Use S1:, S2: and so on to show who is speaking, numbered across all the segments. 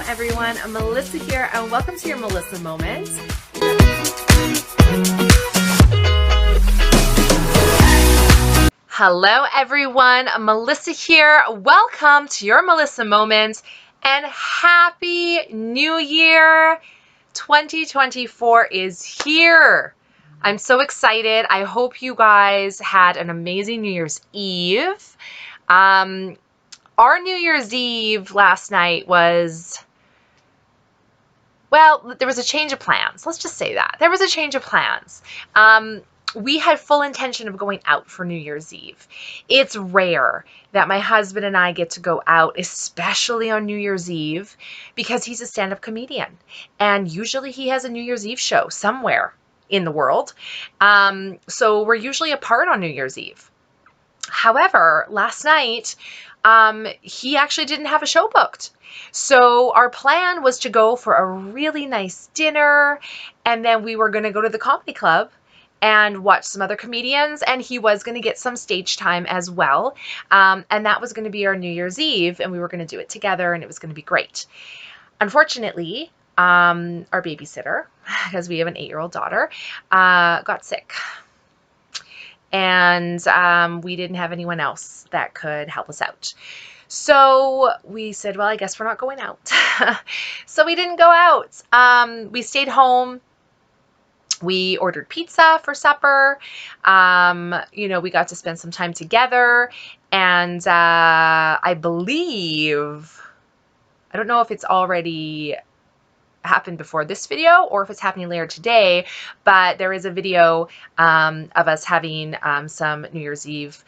S1: everyone. I'm Melissa here, and welcome to your Melissa Moment. Hello, everyone. Melissa here. Welcome to your Melissa Moment, and Happy New Year. 2024 is here. I'm so excited. I hope you guys had an amazing New Year's Eve. Our New Year's Eve last night was, well, there was a change of plans. Let's just say that. There was a change of plans. We had full intention of going out for New Year's Eve. It's rare that my husband and I get to go out, especially on New Year's Eve, because he's a stand-up comedian. And usually he has a New Year's Eve show somewhere in the world. So we're usually apart on New Year's Eve. However, last night, he actually didn't have a show booked. So our plan was to go for a really nice dinner, and then we were going to go to the comedy club and watch some other comedians, and he was going to get some stage time as well. And that was going to be our New Year's Eve, and we were going to do it together, and it was going to be great. Unfortunately, our babysitter, because we have an 8-year-old daughter, got sick. And we didn't have anyone else that could help us out. So we said, well, I guess we're not going out. So we didn't go out. We stayed home. We ordered pizza for supper. We got to spend some time together. And I believe, I don't know if it's already happened before this video or if it's happening later today, but there is a video of us having some New Year's Eve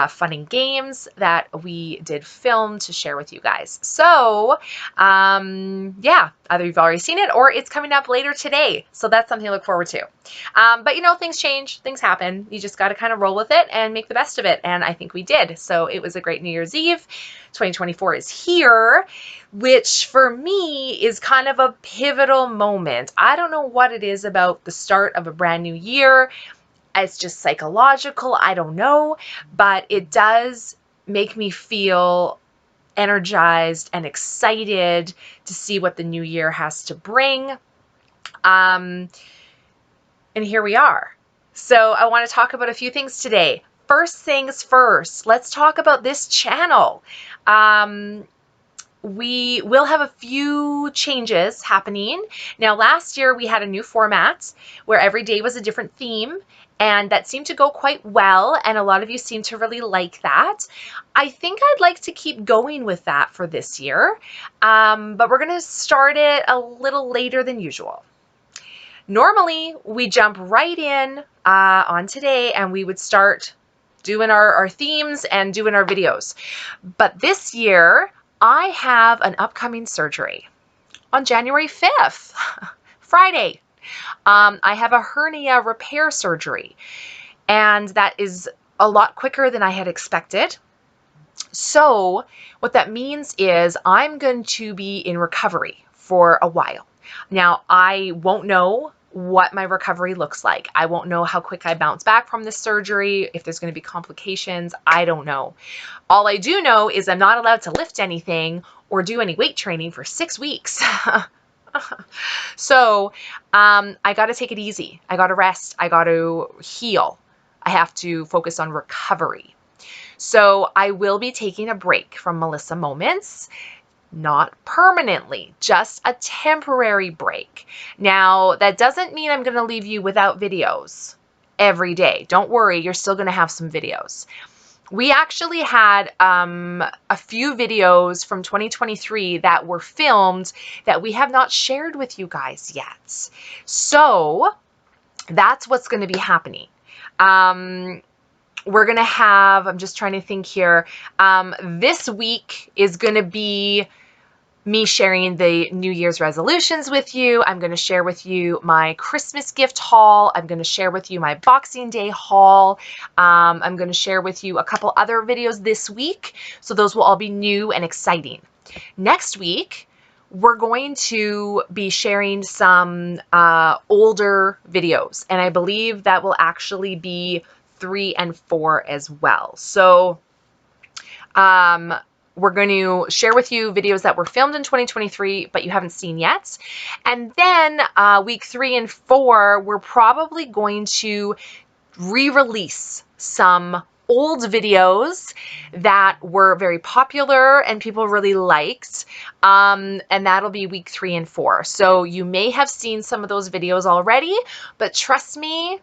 S1: fun and games that we did film to share with you guys. So yeah, either you've already seen it or it's coming up later today. So that's something to look forward to. But things change, things happen. You just got to kind of roll with it and make the best of it. And I think we did. So it was a great New Year's Eve. 2024 is here, which for me is kind of a pivotal moment. I don't know what it is about the start of a brand new year. It's just psychological. I don't know, but it does make me feel energized and excited to see what the new year has to bring. And here we are. So I want to talk about a few things today. First things first, let's talk about this channel. We will have a few changes happening. Now, last year we had a new format where every day was a different theme, and that seemed to go quite well, and a lot of you seem to really like that. I think I'd like to keep going with that for this year, but we're going to start it a little later than usual. Normally, we jump right in on today, and we would start doing our themes and doing our videos. But this year, I have an upcoming surgery on January 5th, Friday. I have a hernia repair surgery, and that is a lot quicker than I had expected. So what that means is I'm going to be in recovery for a while. Now, I won't know what my recovery looks like. I won't know how quick I bounce back from this surgery, if there's going to be complications. I don't know. All I do know is I'm not allowed to lift anything or do any weight training for 6 weeks. So I got to take it easy. I got to rest. I got to heal. I have to focus on recovery. So I will be taking a break from Melissa Moments. Not permanently, just a temporary break. Now, that doesn't mean I'm going to leave you without videos every day. Don't worry, you're still going to have some videos. We actually had a few videos from 2023 that were filmed that we have not shared with you guys yet. So that's what's going to be happening. We're going to have, I'm just trying to think here, this week is going to be me sharing the New Year's resolutions with you. I'm going to share with you my Christmas gift haul. I'm going to share with you my Boxing Day haul. I'm going to share with you a couple other videos this week. So those will all be new and exciting. Next week, we're going to be sharing some older videos. And I believe that will actually be 3 and 4 as well. So we're going to share with you videos that were filmed in 2023, but you haven't seen yet. And then week 3 and 4, we're probably going to re-release some old videos that were very popular and people really liked. And that'll be week 3 and 4. So you may have seen some of those videos already, but trust me,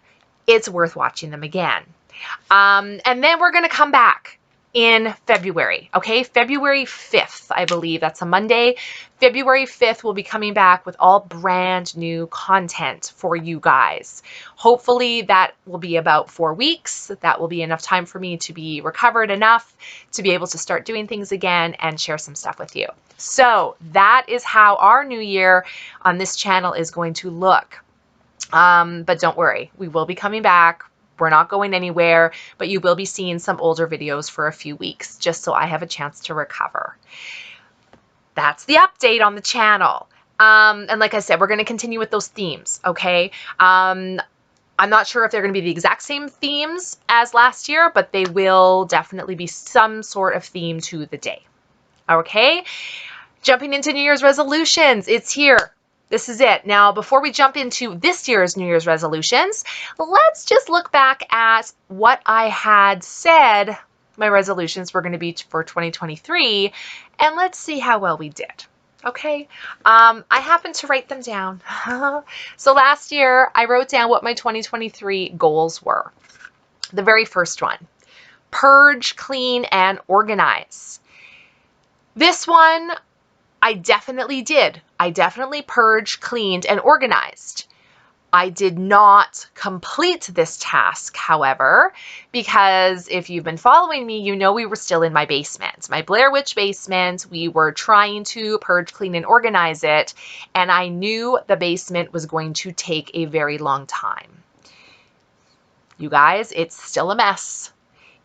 S1: it's worth watching them again. And then we're going to come back in February, okay? February 5th, I believe that's a Monday. February 5th, we'll be coming back with all brand new content for you guys. Hopefully that will be about 4 weeks. That will be enough time for me to be recovered enough to be able to start doing things again and share some stuff with you. So that is how our new year on this channel is going to look. But don't worry, we will be coming back. We're not going anywhere, but you will be seeing some older videos for a few weeks, just so I have a chance to recover. That's the update on the channel. And like I said, we're going to continue with those themes, okay? I'm not sure if they're going to be the exact same themes as last year, but they will definitely be some sort of theme to the day, okay? Jumping into New Year's resolutions, it's here. This is it. Now, before we jump into this year's New Year's resolutions, let's just look back at what I had said my resolutions were going to be for 2023, and let's see how well we did. Okay, I happened to write them down. So last year, I wrote down what my 2023 goals were. The very first one, purge, clean, and organize. This one, I definitely did. I definitely purged, cleaned, and organized. I did not complete this task, however, because if you've been following me, you know we were still in my basement, my Blair Witch basement. We were trying to purge, clean, and organize it, and I knew the basement was going to take a very long time. You guys, it's still a mess.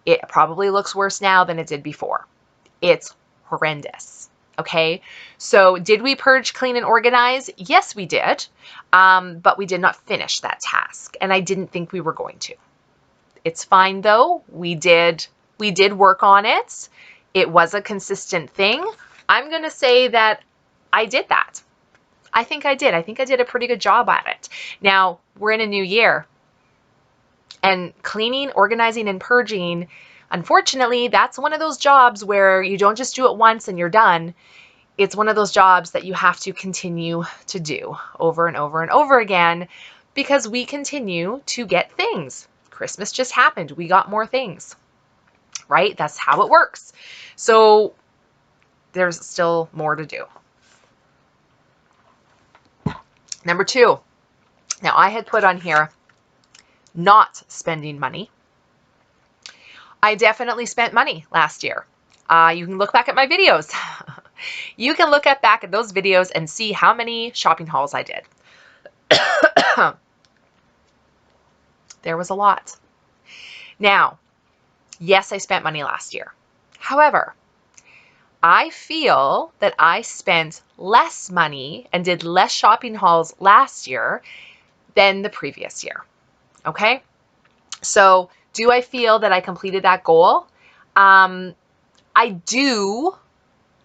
S1: It probably looks worse now than it did before. It's horrendous. Okay, so did we purge, clean, and organize? Yes, we did, but we did not finish that task, and I didn't think we were going to. It's fine though. We did work on it. It was a consistent thing. I'm gonna say that I did that. I think I did. I think I did a pretty good job at it. Now we're in a new year, and cleaning, organizing, and purging, unfortunately, that's one of those jobs where you don't just do it once and you're done. It's one of those jobs that you have to continue to do over and over and over again because we continue to get things. Christmas just happened. We got more things, right? That's how it works. So there's still more to do. Number 2. Now I had put on here, not spending money. I definitely spent money last year. You can look back at my videos. You can look back at those videos and see how many shopping hauls I did. There was a lot. Now, yes, I spent money last year. However, I feel that I spent less money and did less shopping hauls last year than the previous year. Okay? So, do I feel that I completed that goal? I do,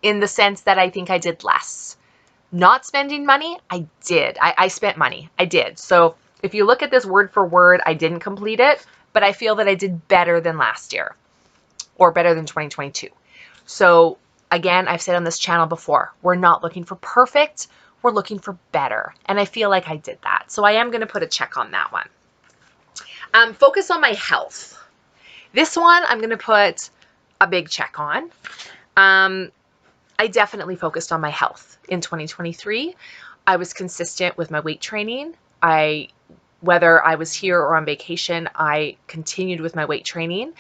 S1: in the sense that I think I did less. Not spending money, I did. I spent money. I did. So if you look at this word for word, I didn't complete it, but I feel that I did better than last year or better than 2022. So again, I've said on this channel before, we're not looking for perfect. We're looking for better. And I feel like I did that. So I am going to put a check on that one. Focus on my health. This one, I'm going to put a big check on. I definitely focused on my health in 2023. I was consistent with my weight training. Whether I was here or on vacation, I continued with my weight training.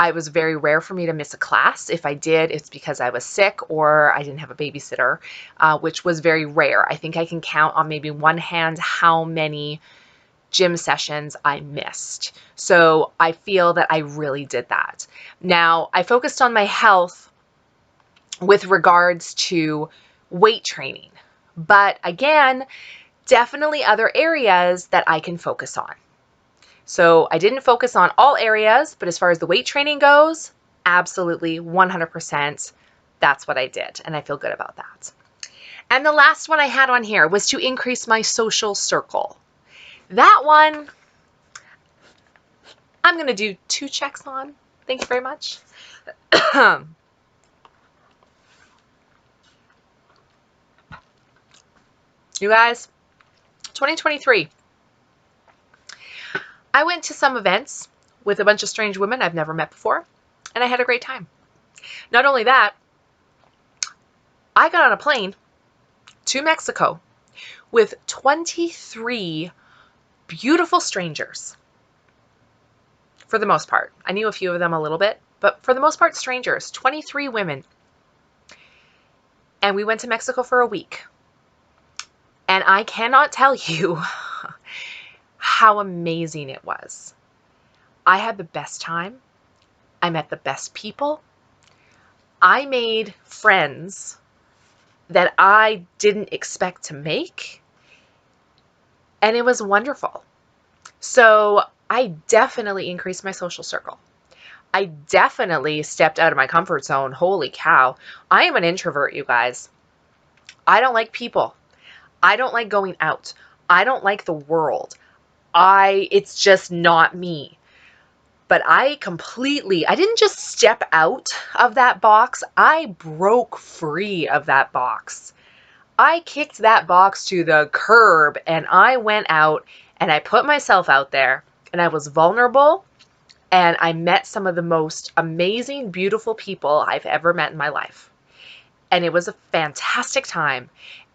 S1: It was very rare for me to miss a class. If I did, it's because I was sick or I didn't have a babysitter, which was very rare. I think I can count on maybe one hand how many gym sessions I missed. So I feel that I really did that. Now, I focused on my health with regards to weight training, but again, definitely other areas that I can focus on. So I didn't focus on all areas, but as far as the weight training goes, absolutely 100% that's what I did, and I feel good about that. And the last one I had on here was to increase my social circle. That one, I'm going to do 2 checks on. Thank you very much. You guys, 2023, I went to some events with a bunch of strange women I've never met before, and I had a great time. Not only that, I got on a plane to Mexico with 23 beautiful strangers. For the most part. I knew a few of them a little bit, but for the most part, strangers. 23 women. And we went to Mexico for a week. And I cannot tell you how amazing it was. I had the best time. I met the best people. I made friends that I didn't expect to make. And it was wonderful. So I definitely increased my social circle. I definitely stepped out of my comfort zone. Holy cow. I am an introvert, you guys. I don't like people. I don't like going out. I don't like the world. It's just not me. But I didn't just step out of that box. I broke free of that box. I kicked that box to the curb and I went out and I put myself out there and I was vulnerable and I met some of the most amazing, beautiful people I've ever met in my life. And it was a fantastic time.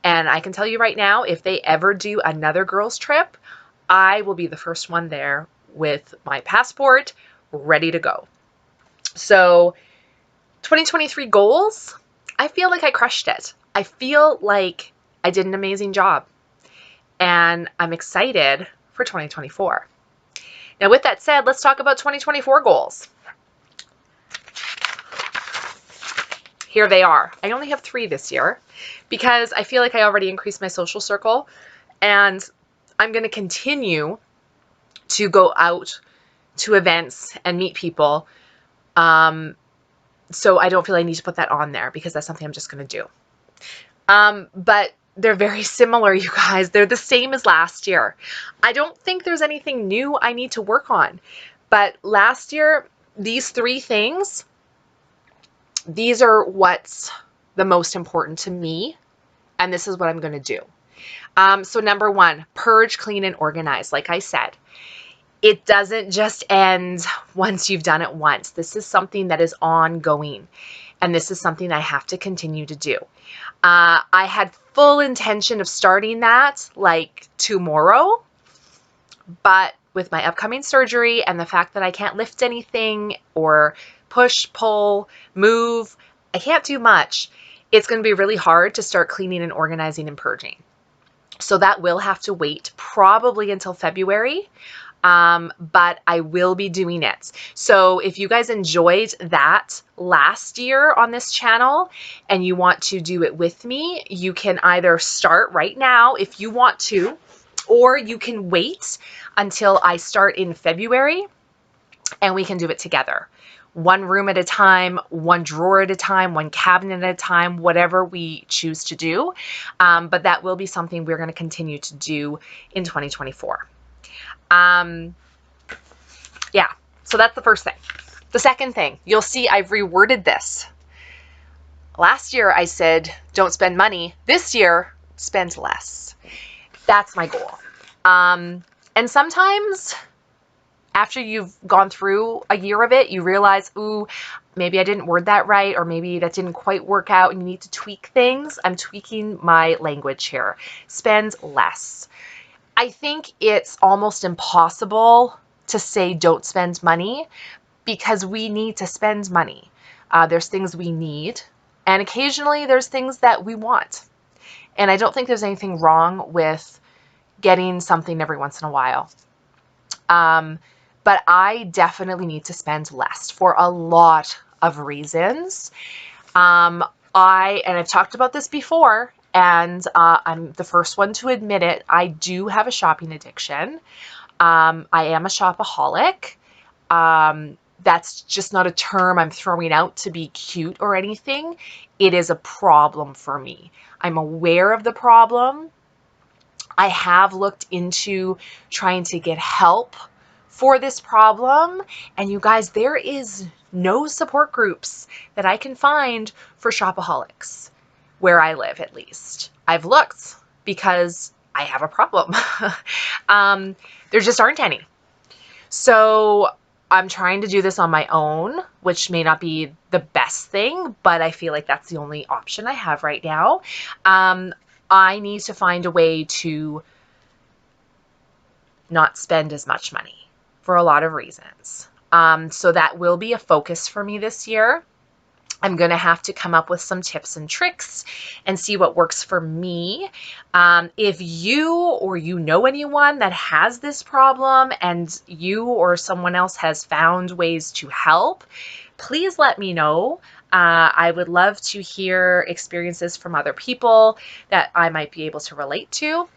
S1: And I can tell you right now, if they ever do another girls' trip, I will be the first one there with my passport ready to go. So 2023 goals, I feel like I crushed it. I feel like I did an amazing job. And I'm excited for 2024. Now, with that said, let's talk about 2024 goals. Here they are. I only have 3 this year because I feel like I already increased my social circle and I'm going to continue to go out to events and meet people. So I don't feel I need to put that on there because that's something I'm just going to do. But they're very similar, you guys. They're the same as last year. I don't think there's anything new I need to work on. But last year, these 3 things, these are what's the most important to me. And this is what I'm going to do. So number 1, purge, clean, and organize. Like I said, it doesn't just end once you've done it once. This is something that is ongoing. And this is something I have to continue to do. I had full intention of starting that like tomorrow, but with my upcoming surgery and the fact that I can't lift anything or push, pull, move, I can't do much. It's going to be really hard to start cleaning and organizing and purging. So that will have to wait probably until February. But I will be doing it. So if you guys enjoyed that last year on this channel and you want to do it with me, you can either start right now if you want to, or you can wait until I start in February and we can do it together. 1 room at a time, 1 drawer at a time, 1 cabinet at a time, whatever we choose to do. But that will be something we're going to continue to do in 2024. Yeah, so that's the first thing. The second thing, you'll see I've reworded this. Last year I said, don't spend money. This year, spend less. That's my goal. And sometimes after you've gone through a year of it, you realize, ooh, maybe I didn't word that right, or maybe that didn't quite work out and you need to tweak things. I'm tweaking my language here. Spend less. I think it's almost impossible to say don't spend money because we need to spend money. There's things we need, and occasionally there's things that we want. And I don't think there's anything wrong with getting something every once in a while. But I definitely need to spend less for a lot of reasons. I've talked about this before, and I'm the first one to admit it. I do have a shopping addiction. I am a shopaholic. That's just not a term I'm throwing out to be cute or anything. It is a problem for me. I'm aware of the problem. I have looked into trying to get help for this problem. And you guys, there is no support groups that I can find for shopaholics where I live, at least. I've looked because I have a problem. There just aren't any. So I'm trying to do this on my own, which may not be the best thing, but I feel like that's the only option I have right now. I need to find a way to not spend as much money for a lot of reasons. So that will be a focus for me this year. I'm going to have to come up with some tips and tricks and see what works for me. If you or you know anyone that has this problem and you or someone else has found ways to help, please let me know. I would love to hear experiences from other people that I might be able to relate to.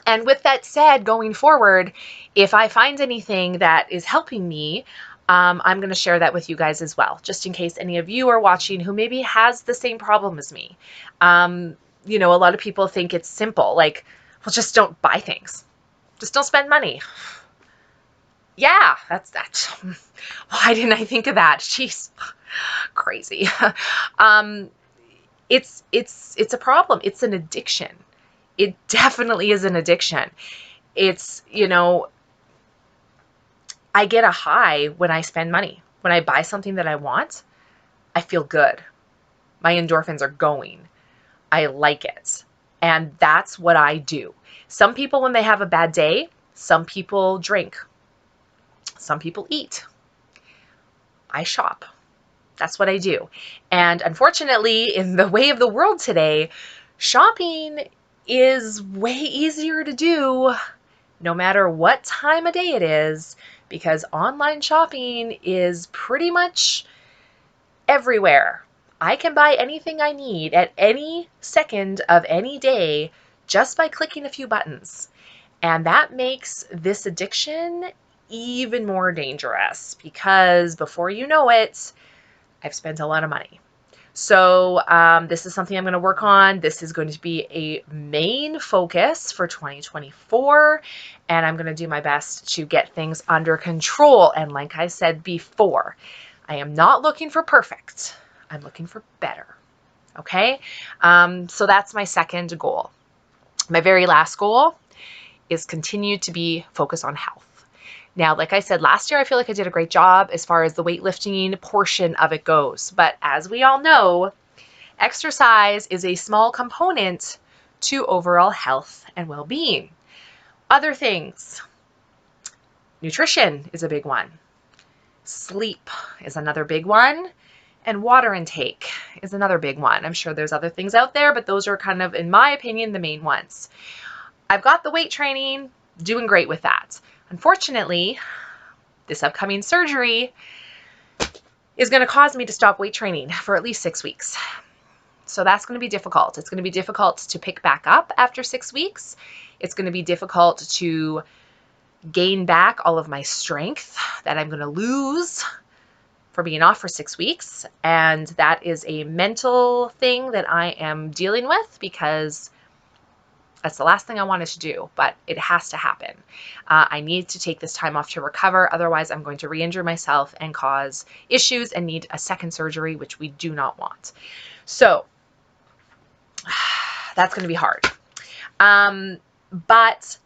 S1: And with that said, going forward, if I find anything that is helping me, I'm going to share that with you guys as well, just in case any of you are watching who maybe has the same problem as me. You know, a lot of people think it's simple, like, well, just don't buy things. Just don't spend money. Yeah, that's that. Why didn't I think of that? Jeez, crazy. It's a problem. It's an addiction. It definitely is an addiction. It's, you know, I get a high when I spend money. When I buy something that I want, I feel good. My endorphins are going. I like it. And that's what I do. Some people, when they have a bad day, some people drink. Some people eat. I shop. That's what I do. And unfortunately, in the way of the world today, shopping is way easier to do no matter what time of day it is, because online shopping is pretty much everywhere. I can buy anything I need at any second of any day just by clicking a few buttons. And that makes this addiction even more dangerous because before you know it, I've spent a lot of money. So this is something I'm going to work on. This is going to be a main focus for 2024, and I'm going to do my best to get things under control. And like I said before, I am not looking for perfect. I'm looking for better. Okay? So that's my second goal. My very last goal is continue to be focused on health. Now, like I said, last year, I feel like I did a great job as far as the weightlifting portion of it goes. But as we all know, exercise is a small component to overall health and well-being. Other things, nutrition is a big one. Sleep is another big one. And water intake is another big one. I'm sure there's other things out there, but those are kind of, in my opinion, the main ones. I've got the weight training, doing great with that. Unfortunately, this upcoming surgery is going to cause me to stop weight training for at least 6 weeks. So that's going to be difficult. It's going to be difficult to pick back up after 6 weeks. It's going to be difficult to gain back all of my strength that I'm going to lose for being off for 6 weeks. And that is a mental thing that I am dealing with because that's the last thing I wanted to do, but it has to happen. I need to take this time off to recover. Otherwise, I'm going to re-injure myself and cause issues and need a second surgery, which we do not want. So that's going to be hard. But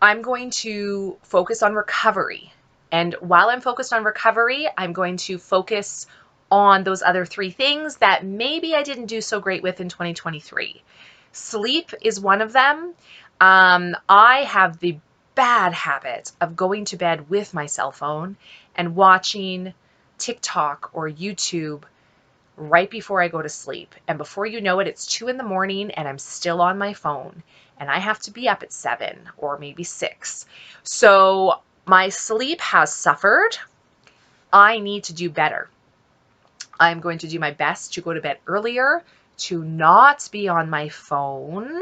S1: I'm going to focus on recovery. And while I'm focused on recovery, I'm going to focus on those other 3 things that maybe I didn't do so great with in 2023. Sleep is one of them. I have the bad habit of going to bed with my cell phone and watching TikTok or YouTube right before I go to sleep. And before you know it, it's 2 in the morning and I'm still on my phone and I have to be up at 7 or maybe 6. So my sleep has suffered. I need to do better. I'm going to do my best to go to bed earlier, to not be on my phone.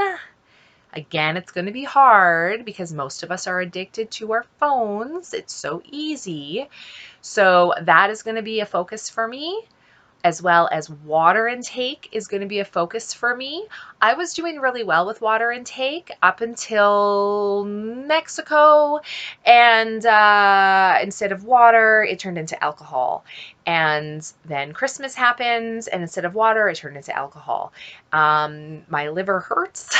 S1: Again, it's going to be hard because most of us are addicted to our phones. It's so easy. So that is going to be a focus for me, as well as water intake is going to be a focus for me. I was doing really well with water intake up until Mexico, and instead of water, it turned into alcohol. And then Christmas happened, and instead of water, it turned into alcohol. My liver hurts.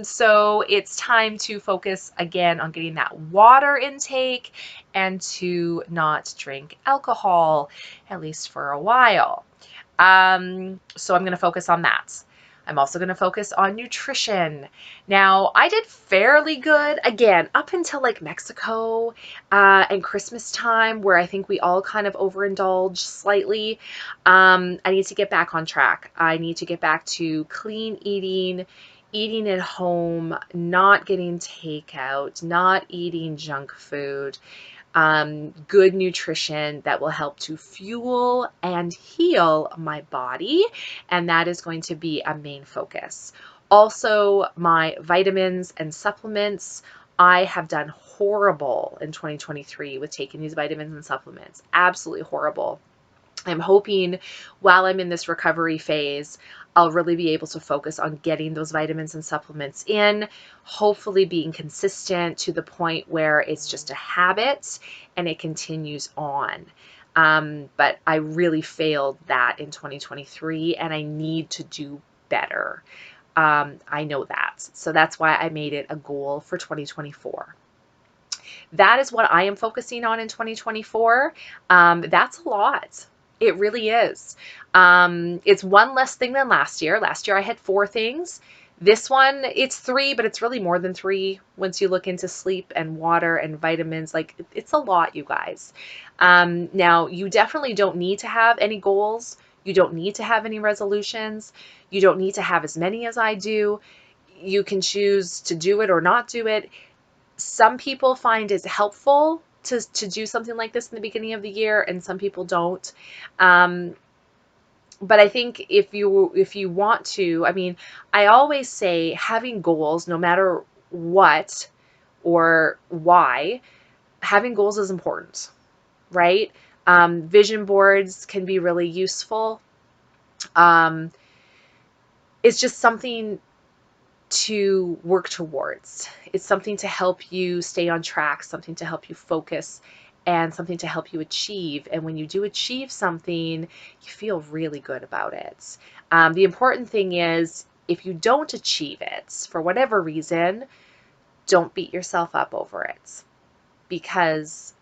S1: So it's time to focus again on getting that water intake and to not drink alcohol, at least for a while. So I'm going to focus on that. I'm also going to focus on nutrition. Now, I did fairly good, again, up until like Mexico and Christmas time, where I think we all kind of overindulged slightly. I need to get back on track. I need to get back to clean eating, eating at home, not getting takeout, not eating junk food. Good nutrition that will help to fuel and heal my body. And that is going to be a main focus. Also, my vitamins and supplements. I have done horrible in 2023 with taking these vitamins and supplements. Absolutely horrible. I'm hoping while I'm in this recovery phase, I'll really be able to focus on getting those vitamins and supplements in, hopefully being consistent to the point where it's just a habit and it continues on. But I really failed that in 2023 and I need to do better. I know that. So that's why I made it a goal for 2024. That is what I am focusing on in 2024. That's a lot. It really is. It's one less thing than last year. Last year I had 4 things. This one, it's 3, but it's really more than 3 once you look into sleep and water and vitamins. Like, it's a lot, you guys. Now, you definitely don't need to have any goals. You don't need to have any resolutions. You don't need to have as many as I do. You can choose to do it or not do it. Some people find it helpful to do something like this in the beginning of the year, and some people don't. But I think if you want to, I mean, I always say having goals, no matter what or why, having goals is important, right? Vision boards can be really useful. It's just something to work towards. It's something to help you stay on track, something to help you focus, and something to help you achieve. And when you do achieve something, you feel really good about it. The important thing is, if you don't achieve it, for whatever reason, don't beat yourself up over it, because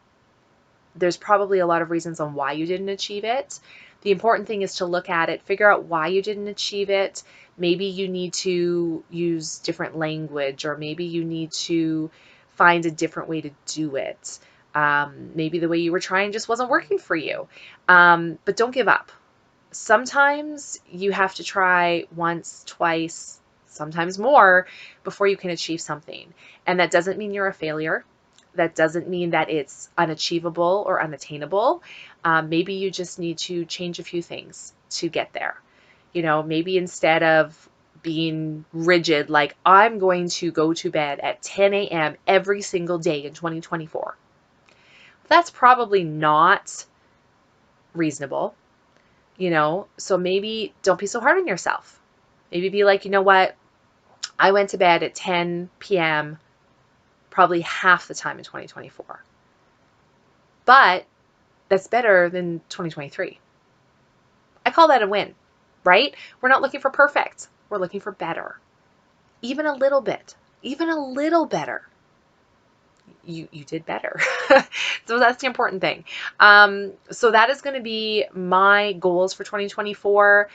S1: there's probably a lot of reasons on why you didn't achieve it. The important thing is to look at it, figure out why you didn't achieve it. Maybe you need to use different language, or maybe you need to find a different way to do it. Maybe the way you were trying just wasn't working for you. But don't give up. Sometimes you have to try once, twice, sometimes more before you can achieve something. And that doesn't mean you're a failure. That doesn't mean that it's unachievable or unattainable. Maybe you just need to change a few things to get there. You know, maybe instead of being rigid, like I'm going to go to bed at 10 a.m. every single day in 2024, that's probably not reasonable, you know? So maybe don't be so hard on yourself. Maybe be like, you know what? I went to bed at 10 p.m. probably half the time in 2024. But that's better than 2023. I call that a win, right? We're not looking for perfect. We're looking for better. Even a little bit. Even a little better. You did better. So that's the important thing. So that is going to be my goals for 2024.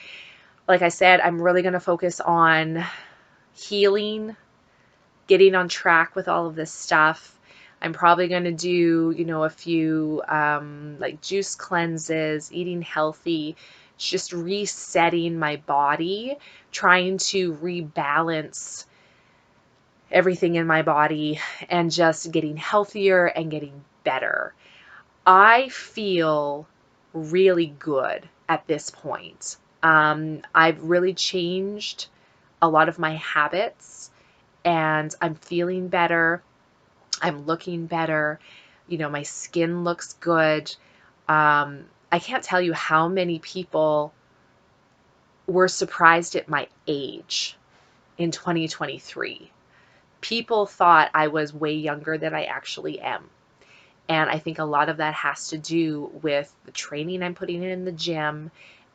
S1: Like I said, I'm really going to focus on healing, getting on track with all of this stuff. I'm probably going to do, you know, a few like juice cleanses, eating healthy, just resetting my body, trying to rebalance everything in my body and just getting healthier and getting better. I feel really good at this point. I've really changed a lot of my habits, and I'm feeling better. I'm looking better. You know, my skin looks good. I can't tell you how many people were surprised at my age in 2023. People thought I was way younger than I actually am. And I think a lot of that has to do with the training I'm putting in the gym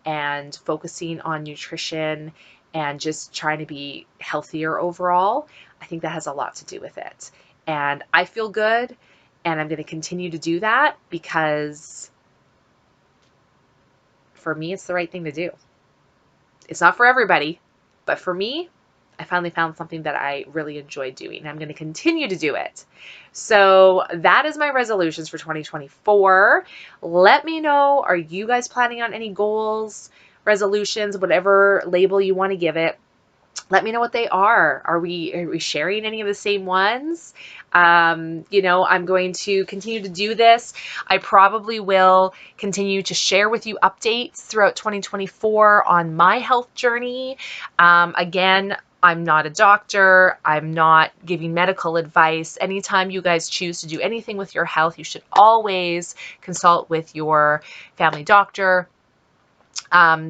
S1: and focusing on nutrition and just trying to be healthier overall. I think that has a lot to do with it. And I feel good, and I'm going to continue to do that because for me, it's the right thing to do. It's not for everybody, but for me, I finally found something that I really enjoy doing. I'm going to continue to do it. So that is my resolutions for 2024. Let me know, are you guys planning on any goals, resolutions, whatever label you want to give it? Let me know what they are. Are we sharing any of the same ones? You know, I'm going to continue to do this. I probably will continue to share with you updates throughout 2024 on my health journey. Again, I'm not a doctor. I'm not giving medical advice. Anytime you guys choose to do anything with your health, you should always consult with your family doctor,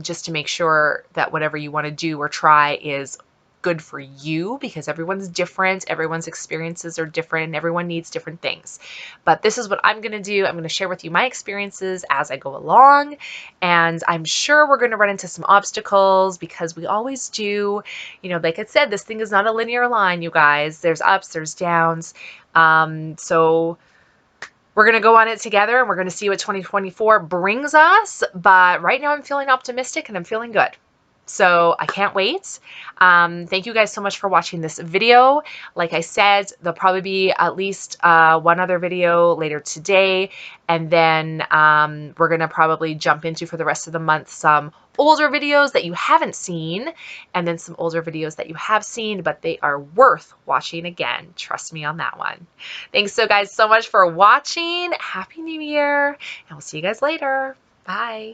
S1: just to make sure that whatever you want to do or try is good for you, because everyone's different, everyone's experiences are different, and everyone needs different things. But this is what I'm going to do. I'm going to share with you my experiences as I go along, and I'm sure we're going to run into some obstacles, because we always do. You know, like I said, this thing is not a linear line, you guys. There's ups, there's downs. So we're going to go on it together, and we're going to see what 2024 brings us. But right now I'm feeling optimistic and I'm feeling good. So I can't wait. Thank you guys so much for watching this video. Like I said, there'll probably be at least one other video later today. And then we're going to probably jump into, for the rest of the month, some older videos that you haven't seen, and then some older videos that you have seen, but they are worth watching again. Trust me on that one. Thanks so guys so much for watching. Happy New Year, and we'll see you guys later. Bye.